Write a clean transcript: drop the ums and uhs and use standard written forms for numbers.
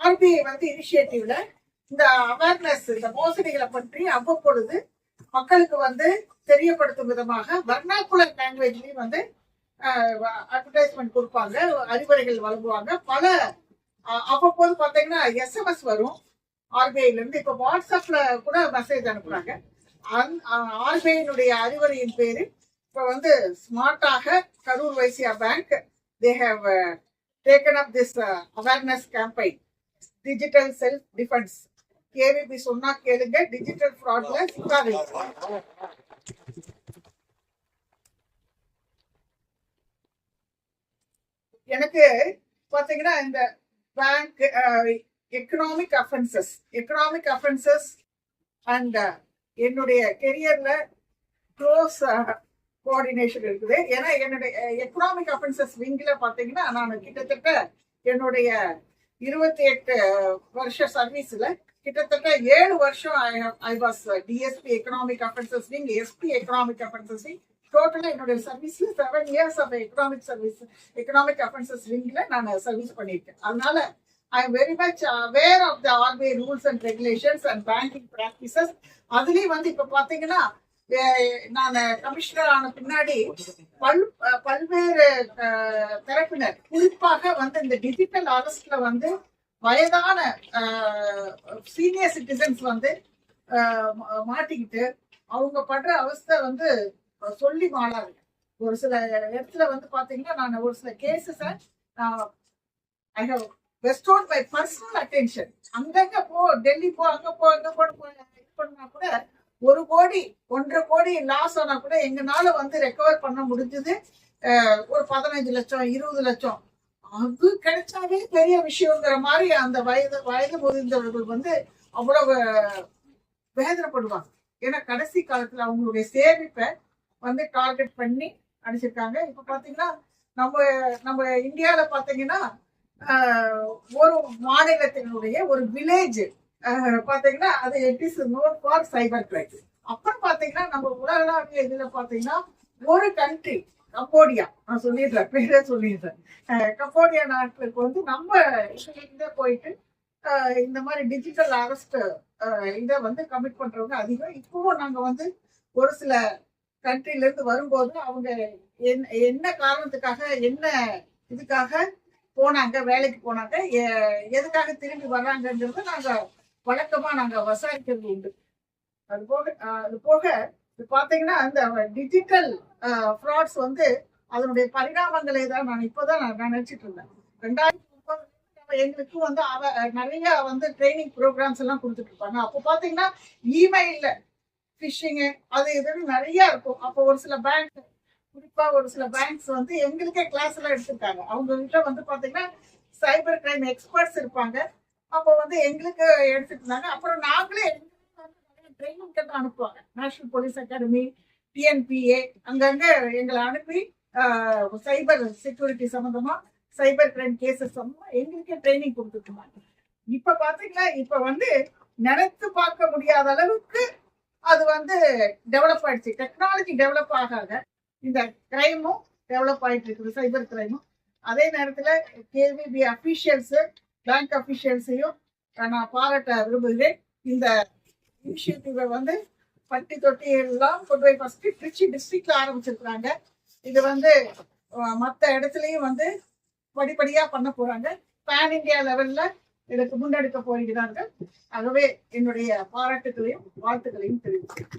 RBI வந்து இனிஷியேட்டிவ்ல இந்த awareness, இந்த மோசடிகளை பற்றி அவ்வப்பொழுது மக்களுக்கு வந்து தெரியப்படுத்தும் விதமாக வர்ணாக்குலர் லாங்குவேஜ்லயும் வந்து அட்வர்டைஸ்மெண்ட் கொடுப்பாங்க, அறிவுரைகள் வழங்குவாங்க. பல அவ்வப்போது பாத்தீங்கன்னா எஸ்எம்எஸ் வரும் ஆர்பிஐல இருந்து. இப்ப வாட்ஸ்அப்ல கூட மெசேஜ் அனுப்புறாங்க. ஆர்பிஐனுடைய அறிவுரையின் பேரு இப்ப வந்து ஸ்மார்ட்டாக Karur Vysya bank they have taken up this awareness campaign, digital self defence. KVB சொன்னா கேளுங்க, டிஜிட்டல் ஃப்ராட்ல சிக்காதீங்க. எனக்கு பாத்தீங்கன்னா இந்த பேங்க் எக்கனாமிக் அஃபென்சஸ் அண்ட் என்னுடைய கெரியர்ல க்ளோஸ் கோஆர்டினேஷன் இருக்குது. ஏன்னா என்னுடைய எக்கனாமிக் அஃபென்சஸ் விங்கில பாத்தீங்கன்னா நான் கிட்டத்தட்ட என்னுடைய 28 வருஷ சர்வீஸ்ல கிட்டத்தட்ட 7 வருஷம் I was DSP economic offences wing, SP economic offences wing. டோட்டலா என்னுடைய சர்வீஸ்ல 7 years ஆஃப் எக்கனாமிக் அஃபென்சஸ் விங்ல நான் சர்வீஸ் பண்ணியிருக்கேன். அதனால I am very much aware of the RBI rules and regulations and banking practices. அதுலயும் வந்து இப்ப பாத்தீங்கன்னா நான் கமிஷனர் ஆன பின்னாடி பல்வேறு தரப்பினர், குறிப்பாக வந்து இந்த டிஜிட்டல் அரெஸ்ட்ல வந்து வயதான சீனியர் சிட்டிசன்ஸ் வந்து மாட்டிக்கிட்டு அவங்க படுற அவஸ்தை வந்து சொல்லி மாளாது. ஒரு சில இடத்துல வந்து பாத்தீங்கன்னா நான் ஒரு சில cases I have bestowed my personal attention. அங்கங்க போ, டெல்லி போ, அங்க போ, அங்க பண்ணா கூட 1 கோடி 1.5 கோடி லாஸ் ஆனா கூட எங்கனால வந்து ரெக்கவர் பண்ண முடிஞ்சது. ஒரு 15 லட்சம் 20 லட்சம் அது கிடைச்சாவே பெரிய விஷயங்கிற மாதிரி அந்த வயது முதிர்ந்தவர்கள் வந்து அவ்வளவு வேதனைப்படுவாங்க. ஏன்னா கடைசி காலத்துல அவங்களுடைய சேமிப்பை வந்து டார்கெட் பண்ணி அடிச்சிருக்காங்க. இப்ப பாத்தீங்கன்னா நம்ம இந்தியாவில பாத்தீங்கன்னா ஒரு மாநிலத்தினுடைய ஒரு வில்லேஜ் பாத்தீங்கன்னா அது it is known for cyber crime. அப்புறம் பாத்தீங்கன்னா நம்ம உலகளாவிய இதுல பாத்தீங்கன்னா ஒரு கண்ட்ரி கம்போடியா, நான் சொல்லிடுறேன், பேரே சொல்லிடுறேன். கம்போடியா நாட்டுக்கு வந்து நம்ம இங்க போயிட்டு இந்த மாதிரி டிஜிட்டல் அரெஸ்ட் இதை வந்து கமிட் பண்றவங்க அதிகம். இப்பவும் நாங்க வந்து ஒரு சில கண்ட்ரில இருந்து வரும்போது அவங்க என்ன காரணத்துக்காக, என்ன இதுக்காக போனாங்க, வேலைக்கு போனாங்க, எதுக்காக திரும்பி வர்றாங்கன்றது நாங்க வழக்கமா நாங்க விசாரிக்கிறது உண்டு. அது போக பாத்தீங்கன்னா அந்த டிஜிட்டல் ஃப்ராட்ஸ் வந்து அதனுடைய பரிணாமங்களை தான் நான் இப்பதான் நான் நினைச்சிட்டு இருந்தேன். 2030 எங்களுக்கு வந்து நிறைய வந்து ட்ரைனிங் ப்ரோக்ராம்ஸ் எல்லாம் கொடுத்துட்டு இருப்பாங்க. அப்போ பாத்தீங்கன்னா இமெயில்ல ஃபிஷிங்கு அது இதுன்னு நிறைய இருக்கும். அப்போ ஒரு சில பேங்க், குறிப்பா ஒரு சில பேங்க்ஸ் வந்து எங்களுக்கே கிளாஸ் எல்லாம் எடுத்திருக்காங்க. அவங்க கிட்ட வந்து பாத்தீங்கன்னா சைபர் கிரைம் எக்ஸ்பர்ட்ஸ் இருப்பாங்க. அப்போ வந்து எங்களுக்கு எடுத்துட்டு இருந்தாங்க. அப்புறம் நாங்களே ட்ரைனிங் கிட்ட அனுப்புவாங்க. நேஷனல் போலீஸ் அகாடமி, டிஎன்பிஏ, அங்கங்க எங்களை அனுப்பி சைபர் செக்யூரிட்டி சம்பந்தமா, சைபர் கிரைம் கேசஸ் சம்பந்தமா எங்களுக்கே ட்ரைனிங் கொடுத்துட்டு இருந்தாங்க. இப்ப பாத்தீங்கன்னா இப்ப வந்து நினைத்து பார்க்க முடியாத அளவுக்கு அது வந்து டெவலப் ஆயிடுச்சு. டெக்னாலஜி டெவலப் ஆக இந்த கிரைமும் டெவலப் ஆயிட்டு இருக்குது, சைபர் கிரைமும். அதே நேரத்துல கேவிபி அபிஷியல்ஸ், பேங்க் அபிஷியல்ஸையும் நான் பாராட்ட விரும்புகிறேன். இந்த இனிஷியேட்டிவை வந்து பட்டி தொட்டி எல்லாம் கொண்டு போய் ஃபர்ஸ்ட் திருச்சி டிஸ்ட்ரிக்ட்ல ஆரம்பிச்சிருக்கிறாங்க. இது வந்து மற்ற இடத்துலயும் வந்து படிப்படியா பண்ண போறாங்க. பேன் இந்தியா லெவல்ல இதற்கு முன்னெடுக்க போகிறார்கள். ஆகவே என்னுடைய பாராட்டுகளையும் வாழ்த்துக்களையும் தெரிவிக்கிறேன்.